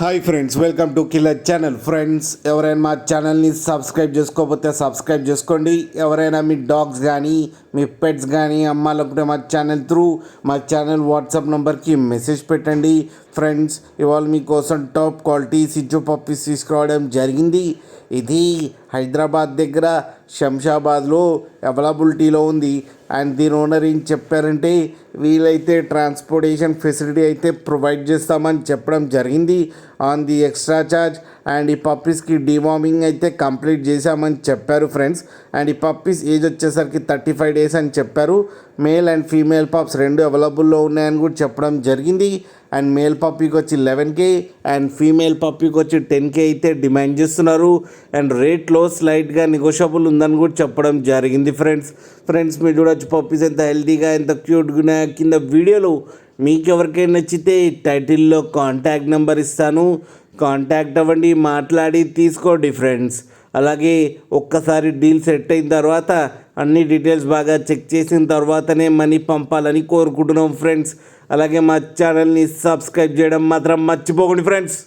Hi friends, welcome to killer channel. Friends, ఎవరైనా మా ఛానల్ని సబ్స్క్రైబ్ చేసుకోకపోతే సబ్స్క్రైబ్ చేసుకోండి. ఎవరైనా మీ డాగ్స్ కానీ మీ పెట్స్ కానీ అమ్మాలనుకుంటే మా ఛానల్ వాట్సాప్ నెంబర్కి మెసేజ్ పెట్టండి. ఫ్రెండ్స్, ఇవాళ మీకోసం టాప్ క్వాలిటీ సిజ్జు పప్పీస్ తీసుకురావడం జరిగింది. ఇది హైదరాబాద్ దగ్గర శంషాబాద్లో అవైలబిలిటీలో ఉంది. అండ్ దీని ఓనర్ ఏం చెప్పారంటే, వీలైతే ట్రాన్స్పోర్టేషన్ ఫెసిలిటీ అయితే ప్రొవైడ్ చేస్తామని చెప్పడం జరిగింది on the extra charge. And ఈ పప్పీస్కి డివార్మింగ్ అయితే కంప్లీట్ చేశామని చెప్పారు ఫ్రెండ్స్. అండ్ ఈ పప్పీస్ ఏజ్ వచ్చేసరికి 35 days అని చెప్పారు. మేల్ అండ్ ఫీమేల్ పప్స్ రెండు అవైలబుల్లో ఉన్నాయని కూడా చెప్పడం జరిగింది. అండ్ మేల్ పప్పీకి వచ్చి 11K అండ్ ఫీమేల్ పప్పీకి వచ్చి 10K అయితే డిమాండ్ చేస్తున్నారు. అండ్ రేట్లో స్లైట్గా నెగోషియబుల్ ఉందని కూడా చెప్పడం జరిగింది ఫ్రెండ్స్ మీరు చూడొచ్చు పప్పీస్ ఎంత హెల్తీగా ఎంత క్యూట్గా ఉన్నాయో. కింద వీడియోలో మీకు ఎవరికైనా నచ్చితే టైటిల్లో కాంటాక్ట్ నెంబర్ ఇస్తాను, కాంటాక్ట్ అవ్వండి, మాట్లాడి తీసుకోండి ఫ్రెండ్స్. అలాగే ఒక్కసారి డీల్ సెట్ అయిన తర్వాత అన్ని డీటెయిల్స్ బాగా చెక్ చేసిన తర్వాతనే మనీ పంపాలని కోరుకుంటున్నాం ఫ్రెండ్స్. అలాగే మా ఛానల్ని సబ్స్క్రైబ్ చేయడం మాత్రం మర్చిపోకండి ఫ్రెండ్స్.